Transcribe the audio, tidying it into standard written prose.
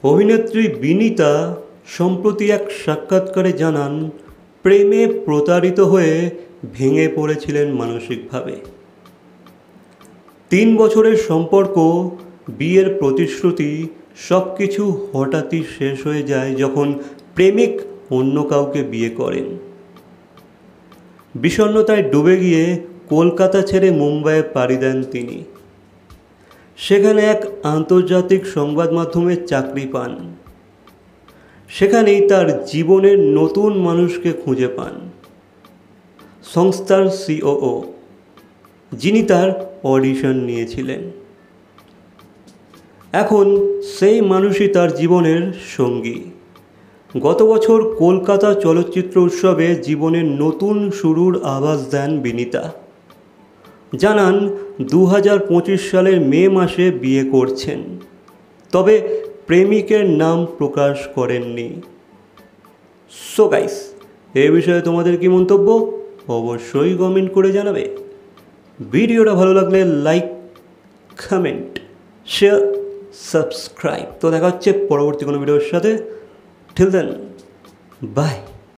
অভিনেত্রী বিনীতা সম্প্রতি এক সাক্ষাৎকারে জানান, প্রেমে প্রতারিত হয়ে ভেঙে পড়েছিলেন মানসিকভাবে। 3 বছরের সম্পর্ক, বিয়ের প্রতিশ্রুতি সব কিছু হঠাৎই শেষ হয়ে যায় যখন প্রেমিক অন্য কাউকে বিয়ে করেন। বিষণ্ণতায় ডুবে গিয়ে কলকাতা ছেড়ে মুম্বাইয়ে পাড়ি দেন তিনি। সেখানে এক আন্তর্জাতিক সংবাদ মাধ্যমে চাকরি পান। সেখানেই তার জীবনের নতুন মানুষকে খুঁজে পান, সংস্থার সিওও, যিনি তার অডিশন নিয়েছিলেন। এখন সেই মানুষই তার জীবনের সঙ্গী। গত বছর কলকাতা চলচ্চিত্র উৎসবে জীবনের নতুন শুরুর আভাস দেন বিনীতা। জানান 2025 সালের মে মাসে বিয়ে করছেন, তবে প্রেমিকের নাম প্রকাশ করেননি। সো গাইস, এ বিষয়ে তোমাদের কি মন্তব্য অবশ্যই কমেন্ট করে জানাবে। ভিডিওটা ভালো লাগলে লাইক, কমেন্ট, শেয়ার, সাবস্ক্রাইব। তো দেখা হচ্ছে পরবর্তী কোনো ভিডিওর সাথে। Till then, by.